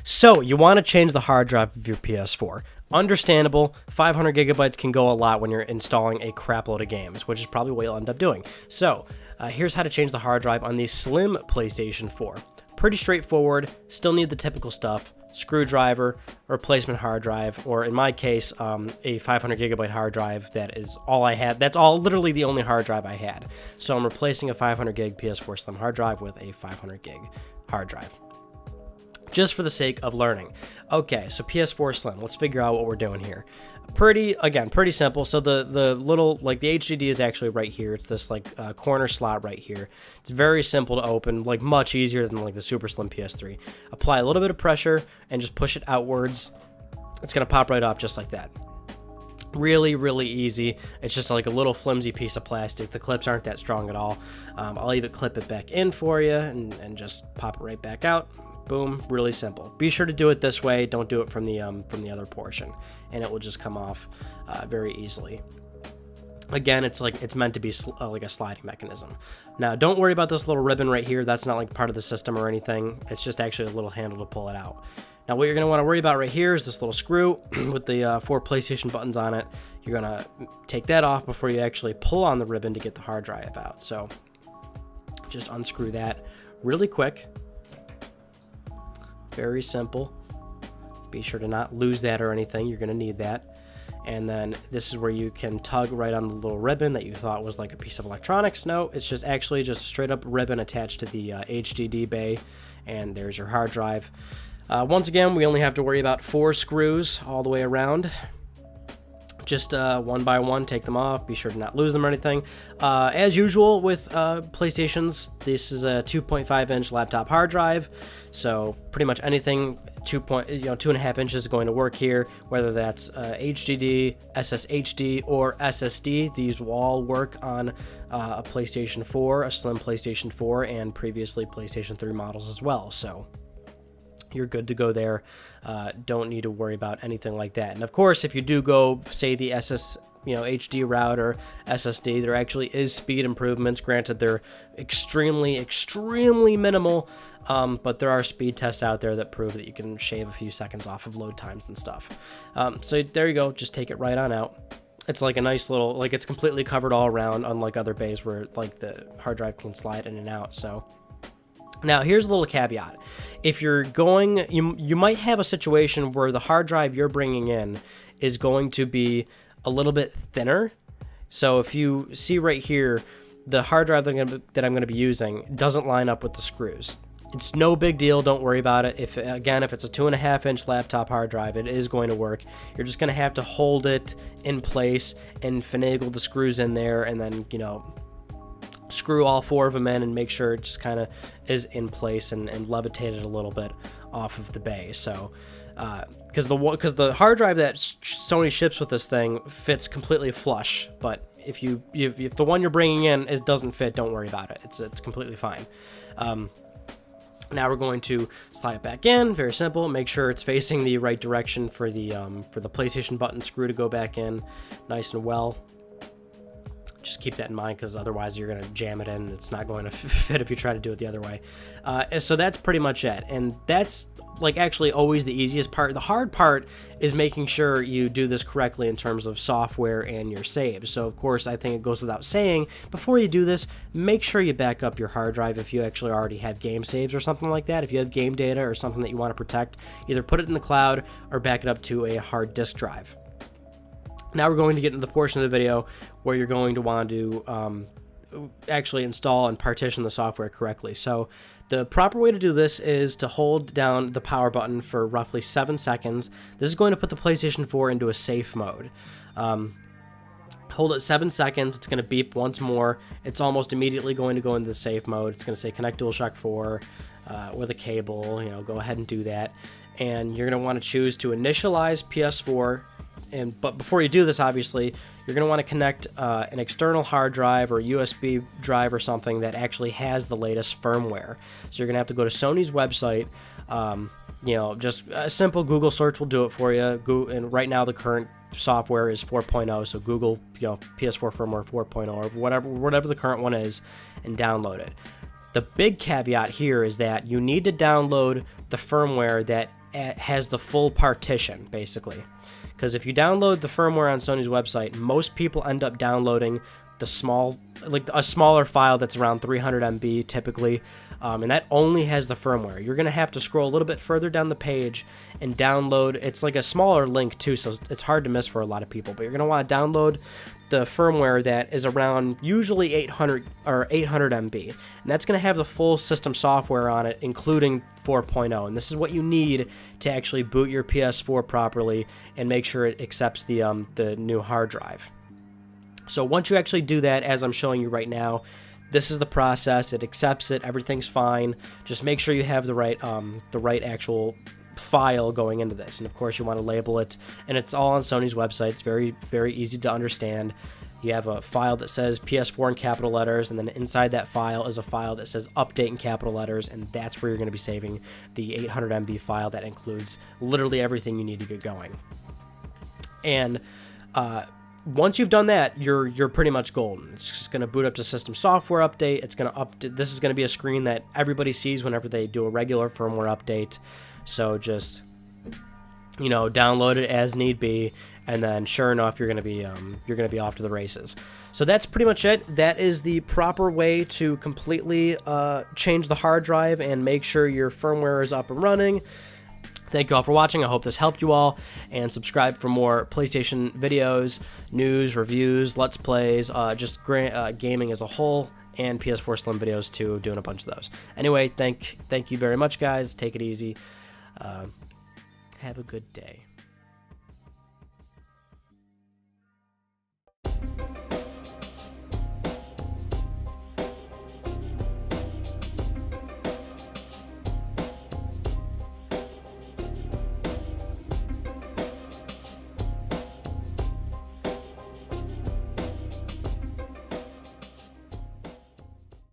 So you want to change the hard drive of your PS4. Understandable, 500 gigabytes can go a lot when you're installing a crap load of games, which is probably what you'll end up doing. So here's how to change the hard drive on the slim PlayStation 4. Pretty straightforward, still need the typical stuff: screwdriver, replacement hard drive, or in my case, a 500 gigabyte hard drive. That is all I had. That's literally the only hard drive I had. So I'm replacing a 500 gig PS4 slim hard drive with a 500 gig hard drive, just for the sake of learning. Okay, so PS4 Slim, let's figure out what we're doing here. Pretty simple. So the little, like, the HDD is actually right here. It's this corner slot right here. It's very simple to open, like much easier than like the Super Slim PS3. Apply a little bit of pressure and just push it outwards. It's gonna pop right off just like that. Really, really easy. It's just like a little flimsy piece of plastic. The clips aren't that strong at all. I'll even clip it back in for you and just pop it right back out. Boom, really simple. Be sure to do it this way. Don't do it from the other portion, and it will just come off very easily. Again, it's meant to be like a sliding mechanism. Now, don't worry about this little ribbon right here. That's not like part of the system or anything. It's just actually a little handle to pull it out. Now, what you're going to want to worry about right here is this little screw with the 4 PlayStation buttons on it. You're going to take that off before you actually pull on the ribbon to get the hard drive out. So just unscrew that really quick. Very simple. Be sure to not lose that or anything. You're going to need that. And then this is where you can tug right on the little ribbon that you thought was like a piece of electronics. No, it's just actually just a straight up ribbon attached to the HDD bay. And there's your hard drive. Once again, we only have to worry about 4 screws all the way around. Just one by one, take them off. Be sure to not lose them or anything. As usual with PlayStations, this is a 2.5-inch laptop hard drive, so pretty much anything 2.5 inches is going to work here. Whether that's HDD, SSHD, or SSD, these will all work on a PlayStation 4, a slim PlayStation 4, and previously PlayStation 3 models as well. So you're good to go there. Don't need to worry about anything like that. And of course, if you do go, say, the HD route or SSD, there actually is speed improvements. Granted, they're extremely minimal, but there are speed tests out there that prove that you can shave a few seconds off of load times and stuff. So there you go. Just take it right on out. It's like a nice little, like, it's completely covered all around, unlike other bays where like the hard drive can slide in and out. So now, here's a little caveat. If you're going, you might have a situation where the hard drive you're bringing in is going to be a little bit thinner. So if you see right here, the hard drive that I'm going to be using doesn't line up with the screws. It's no big deal. Don't worry about it. If it's a 2.5-inch laptop hard drive, it is going to work. You're just going to have to hold it in place and finagle the screws in there, and then, screw all 4 of them in and make sure it just kind of is in place and levitate it a little bit off of the bay. So because the hard drive that Sony ships with this thing fits completely flush, but if the one you're bringing in doesn't fit, don't worry about it. It's completely fine. Now we're going to slide it back in. Very simple. Make sure it's facing the right direction for the PlayStation button screw to go back in nice and well. Just keep that in mind, because otherwise you're going to jam it in and it's not going to fit if you try to do it the other way. So that's pretty much it. And that's actually always the easiest part. The hard part is making sure you do this correctly in terms of software and your saves. So of course, I think it goes without saying, before you do this, make sure you back up your hard drive if you actually already have game saves or something like that. If you have game data or something that you want to protect, either put it in the cloud or back it up to a hard disk drive. Now we're going to get into the portion of the video where you're going to want to actually install and partition the software correctly. So the proper way to do this is to hold down the power button for roughly 7 seconds. This is going to put the PlayStation 4 into a safe mode. Hold it 7 seconds. It's going to beep once more. It's almost immediately going to go into the safe mode. It's going to say connect DualShock 4 with a cable. Go ahead and do that. And you're going to want to choose to initialize PS4. But before you do this, obviously, you're going to want to connect an external hard drive or USB drive or something that actually has the latest firmware. So you're going to have to go to Sony's website. Just a simple Google search will do it for you. And right now the current software is 4.0, so Google PS4 firmware 4.0 or whatever the current one is, and download it. The big caveat here is that you need to download the firmware that has the full partition, basically. Because if you download the firmware on Sony's website, most people end up downloading the a smaller file that's around 300 MB typically, and that only has the firmware. You're gonna have to scroll a little bit further down the page and download. It's like a smaller link too, so it's hard to miss for a lot of people. But you're gonna want to download the firmware that is around usually 800 MB, and that's going to have the full system software on it, including 4.0. And this is what you need to actually boot your PS4 properly and make sure it accepts the new hard drive. So once you actually do that, as I'm showing you right now, this is the process. It accepts it. Everything's fine. Just make sure you have the right actual file going into this, and of course you want to label it, and it's all on Sony's website. It's very, very easy to understand. You have a file that says PS4 in capital letters, and then inside that file is a file that says update in capital letters, and that's where you're going to be saving the 800 MB file that includes literally everything you need to get going. And once you've done that, you're pretty much golden. It's just going to boot up to system software update. It's going to this is going to be a screen that everybody sees whenever they do a regular firmware update. So just, download it as need be, and then sure enough, you're gonna be off to the races. So that's pretty much it. That is the proper way to completely change the hard drive and make sure your firmware is up and running. Thank you all for watching. I hope this helped you all, and subscribe for more PlayStation videos, news, reviews, Let's Plays, just gaming as a whole, and PS4 Slim videos too, doing a bunch of those. Anyway, thank you very much, guys. Take it easy. Have a good day.